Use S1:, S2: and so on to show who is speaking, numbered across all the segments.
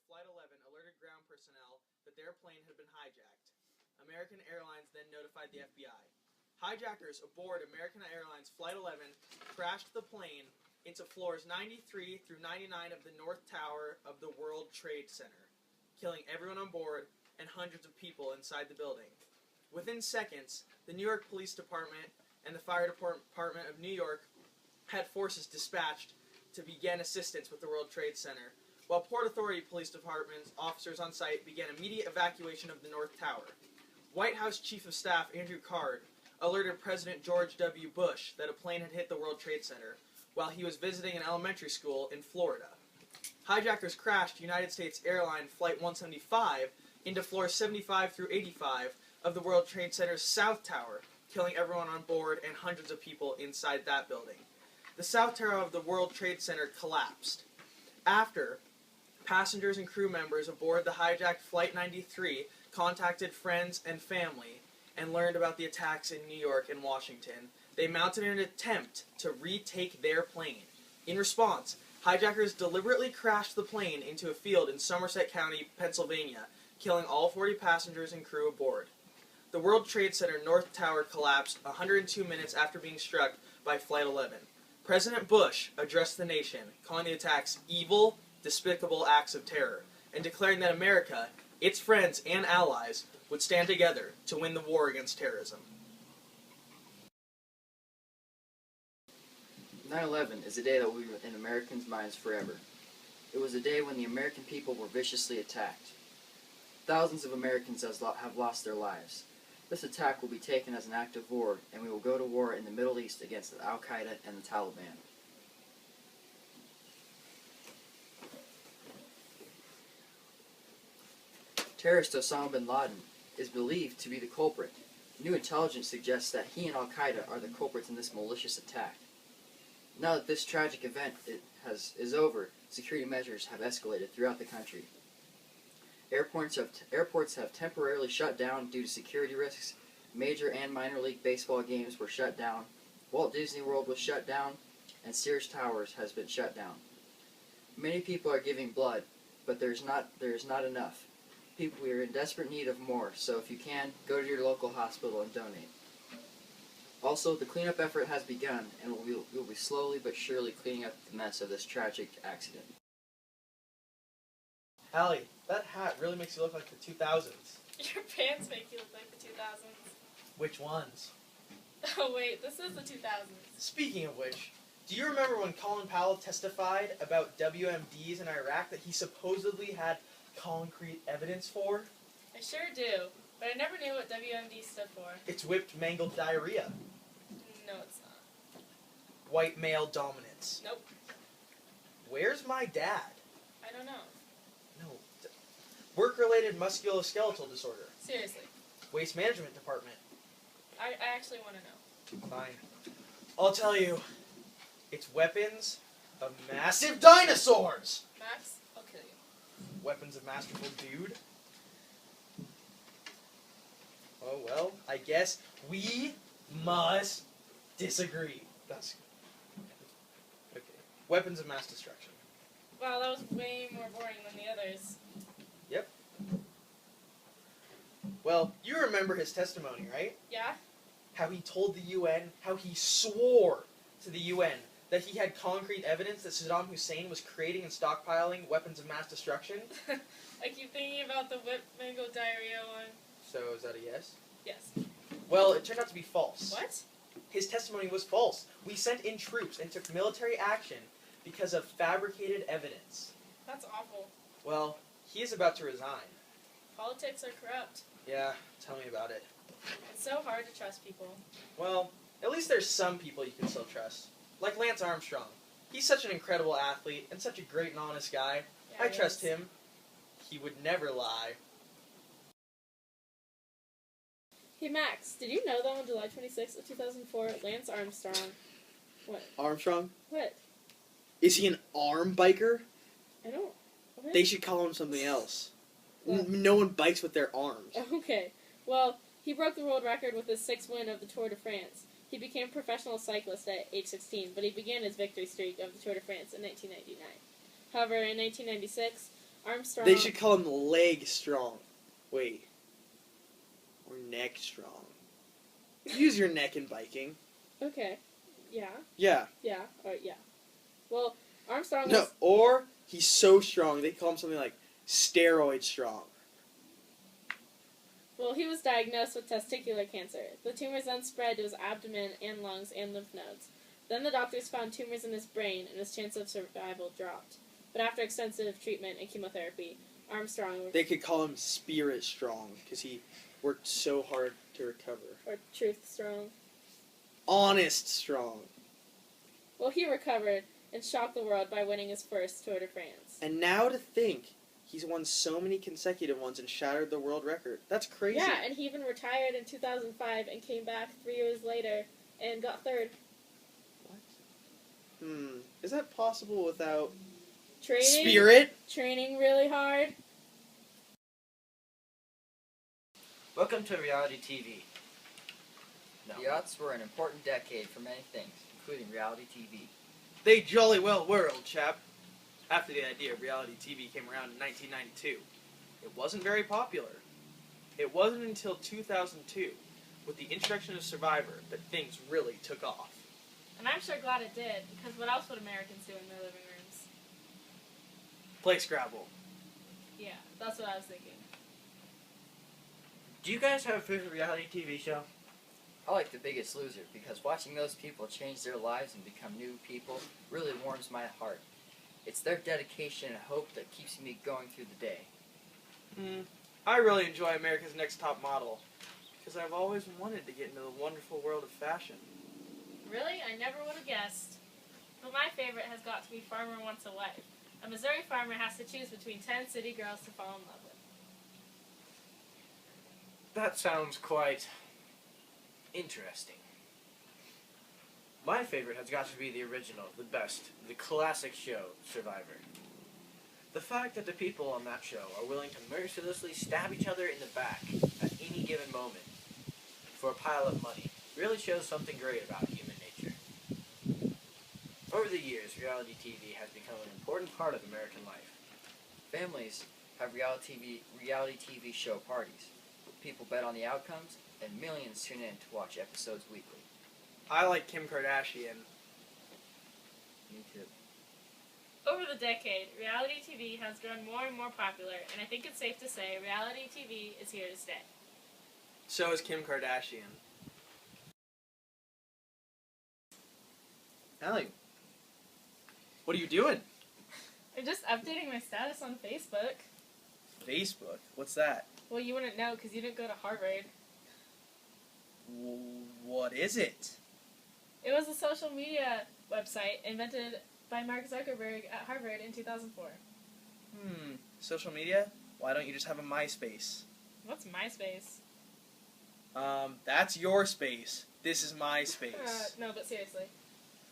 S1: Flight 11 alerted ground personnel that their plane had been hijacked. American Airlines then notified the FBI. Hijackers aboard American Airlines Flight 11 crashed the plane into floors 93 through 99 of the North Tower of the World Trade Center, killing everyone on board and hundreds of people inside the building. Within seconds, the New York Police Department and the Fire Department of New York had forces dispatched to begin assistance with the World Trade Center, while Port Authority Police Department officers on site began immediate evacuation of the North Tower. White House Chief of Staff Andrew Card alerted President George W. Bush that a plane had hit the World Trade Center while he was visiting an elementary school in Florida. Hijackers crashed United States Airlines Flight 175 into floors 75 through 85 of the World Trade Center's South Tower, killing everyone on board and hundreds of people inside that building. The South Tower of the World Trade Center collapsed. After, passengers and crew members aboard the hijacked Flight 93 contacted friends and family and learned about the attacks in New York and Washington, they mounted an attempt to retake their plane. In response, hijackers deliberately crashed the plane into a field in Somerset County, Pennsylvania, killing all 40 passengers and crew aboard. The World Trade Center North Tower collapsed 102 minutes after being struck by Flight 11. President Bush addressed the nation, calling the attacks evil, despicable acts of terror, and declaring that America, its friends and allies, would stand together to win the war against terrorism.
S2: 9/11 is a day that will be in Americans' minds forever. It was a day when the American people were viciously attacked. Thousands of Americans have lost their lives. This attack will be taken as an act of war, and we will go to war in the Middle East against Al-Qaeda and the Taliban. Terrorist Osama bin Laden is believed to be the culprit. New intelligence suggests that he and Al-Qaeda are the culprits in this malicious attack. Now that this tragic event is over, security measures have escalated throughout the country. Airports have temporarily shut down due to security risks. Major and minor league baseball games were shut down. Walt Disney World was shut down, and Sears Towers has been shut down. Many people are giving blood, but there is not enough. We are in desperate need of more, so if you can, go to your local hospital and donate. Also, the cleanup effort has begun, and we'll be slowly but surely cleaning up the mess of this tragic accident.
S1: Allie, that hat really makes you look like the 2000s.
S3: Your pants make you look like the 2000s.
S1: Which ones?
S3: Oh wait, this is the 2000s.
S1: Speaking of which, do you remember when Colin Powell testified about WMDs in Iraq that he supposedly had concrete evidence for?
S3: I sure do, but I never knew what WMD stood for.
S1: It's whipped, mangled diarrhea.
S3: No, it's not.
S1: White male dominance.
S3: Nope.
S1: Where's my dad?
S3: I don't know.
S1: No. Work-related musculoskeletal disorder.
S3: Seriously.
S1: Waste management department.
S3: I actually want to know.
S1: Fine. I'll tell you. It's weapons of massive dinosaurs!
S3: Max, I'll kill you.
S1: Weapons of masterful dude? Oh well, I guess we must disagree. That's okay. Weapons of mass destruction.
S3: Wow, that was way more boring than the others.
S1: Yep. Well, you remember his testimony, right?
S3: Yeah?
S1: How he told the UN, how he swore to the UN that he had concrete evidence that Saddam Hussein was creating and stockpiling weapons of mass destruction.
S3: I keep thinking about the whip mango diarrhea one.
S1: So, is that a yes?
S3: Yes.
S1: Well, it turned out to be false.
S3: What?
S1: His testimony was false. We sent in troops and took military action because of fabricated evidence.
S3: That's awful.
S1: Well, he is about to resign.
S3: Politics are corrupt.
S1: Yeah, tell me about it.
S3: It's so hard to trust people.
S1: Well, at least there's some people you can still trust. Like Lance Armstrong. He's such an incredible athlete and such a great and honest guy.
S3: Yeah,
S1: I trust him. He would never lie.
S3: Hey Max, did you know that on July 26th of 2004, Lance Armstrong... What?
S4: Armstrong?
S3: What?
S4: Is he an arm biker?
S3: I don't... What?
S4: They should call him something else.
S3: What?
S4: No one bikes with their arms.
S3: Okay. Well, he broke the world record with his 6th win of the Tour de France. He became a professional cyclist at age 16, but he began his victory streak of the Tour de France in 1999. However, in 1996, Armstrong.
S4: They should call him Leg Strong. Wait. Or Neck Strong. Use your neck in biking.
S3: Okay. Yeah.
S4: Yeah.
S3: Yeah. Yeah. Well, Armstrong
S4: No,
S3: was...
S4: or he's so strong, they call him something like Steroid Strong.
S3: Well, he was diagnosed with testicular cancer. The tumors then spread to his abdomen and lungs and lymph nodes. Then the doctors found tumors in his brain, and his chance of survival dropped. But after extensive treatment and chemotherapy, Armstrong...
S4: They could call him Spirit Strong, because he worked so hard to recover.
S3: Or Truth Strong.
S4: Honest Strong.
S3: Well, he recovered and shocked the world by winning his first Tour de France.
S4: And now to think, he's won so many consecutive ones and shattered the world record. That's crazy.
S3: Yeah, and he even retired in 2005 and came back 3 years later and got third.
S4: Is that possible without
S3: Training really hard.
S5: Welcome to reality TV. No.
S2: The aughts were an important decade for many things, including reality TV.
S1: They jolly well were, old chap. After the idea of reality TV came around in 1992, it wasn't very popular. It wasn't until 2002, with the introduction of Survivor, that things really took off.
S3: And I'm sure glad it did, because what else would Americans do in their living rooms?
S1: Play Scrabble.
S3: Yeah, that's what I was thinking.
S5: Do you guys have a favorite reality TV show?
S2: I like The Biggest Loser because watching those people change their lives and become new people really warms my heart. It's their dedication and hope that keeps me going through the day.
S1: I really enjoy America's Next Top Model, because I've always wanted to get into the wonderful world of fashion.
S3: Really? I never would have guessed. But my favorite has got to be Farmer Wants a Wife. A Missouri farmer has to choose between 10 city girls to fall in love with.
S5: That sounds quite interesting. My favorite has got to be the original, the best, the classic show, Survivor. The fact that the people on that show are willing to mercilessly stab each other in the back at any given moment for a pile of money really shows something great about human nature. Over the years, reality TV has become an important part of American life.
S2: Families have reality TV show parties. People bet on the outcomes, and millions tune in to watch episodes weekly.
S1: I like Kim Kardashian.
S2: Me too.
S3: Over the decade, reality TV has grown more and more popular, and I think it's safe to say reality TV is here to stay.
S1: So is Kim Kardashian. Allie, what are you doing?
S3: I'm just updating my status on Facebook.
S1: Facebook? What's that?
S3: Well, you wouldn't know because you didn't go to Harvard.
S1: What is it?
S3: It was a social media website invented by Mark Zuckerberg at Harvard in 2004.
S1: Social media? Why don't you just have a MySpace?
S3: What's MySpace?
S1: That's your space. This is my space.
S3: No, but seriously.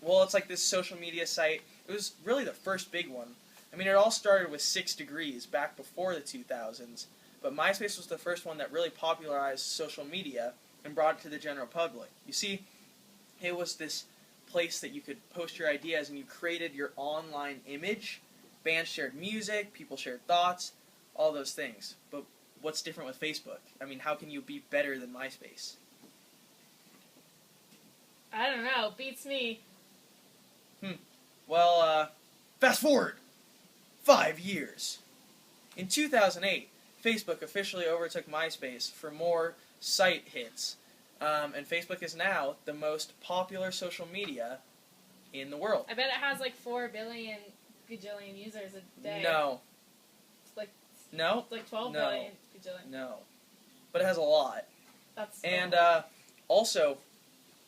S1: Well, it's like this social media site. It was really the first big one. I mean, it all started with 6 Degrees back before the 2000s, but MySpace was the first one that really popularized social media and brought it to the general public. You see, it was this place that you could post your ideas and you created your online image. Bands shared music, people shared thoughts, all those things. But what's different with Facebook? I mean, how can you be better than MySpace?
S3: I don't know. Beats me.
S1: Well, fast forward 5 years. In 2008, Facebook officially overtook MySpace for more site hits, and Facebook is now the most popular social media in the world.
S3: I bet it has like 4 billion gajillion users a day.
S1: No.
S3: It's like,
S1: No?
S3: it's like 12
S1: No.
S3: billion gajillion.
S1: No. But it has a lot.
S3: That's
S1: And also,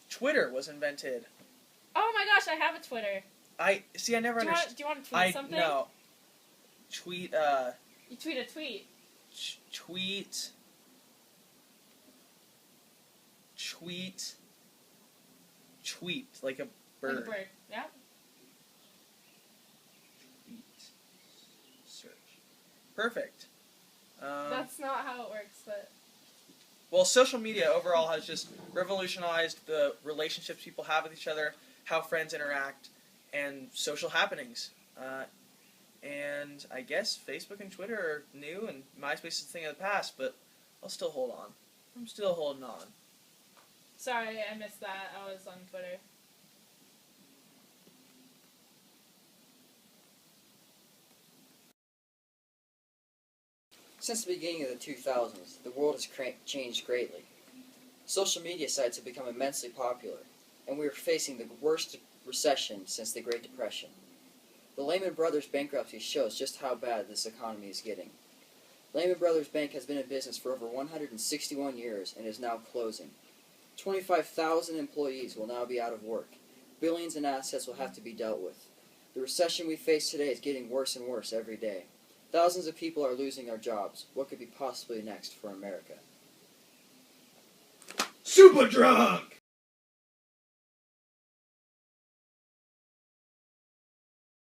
S1: Twitter was invented.
S3: oh my gosh, I have a Twitter.
S1: I never
S3: Do
S1: understood.
S3: you want to tweet something?
S1: No. Tweet,
S3: You tweet a tweet.
S1: tweet, like a bird.
S3: Like a bird. Yeah.
S1: Tweet, search. Perfect.
S3: That's not how it works, but
S1: Well, social media overall has just revolutionized the relationships people have with each other, how friends interact, and social happenings. And I guess Facebook and Twitter are new, and MySpace is a thing of the past, but I'll still hold on. I'm still holding on.
S3: Sorry, I missed that. I was on Twitter.
S2: Since the beginning of the 2000s, the world has changed greatly. Social media sites have become immensely popular, and we are facing the worst recession since the Great Depression. The Lehman Brothers bankruptcy shows just how bad this economy is getting. Lehman Brothers Bank has been in business for over 161 years and is now closing. 25,000 employees will now be out of work. Billions in assets will have to be dealt with. The recession we face today is getting worse and worse every day. Thousands of people are losing their jobs. What could be possibly next for America?
S4: Super drunk!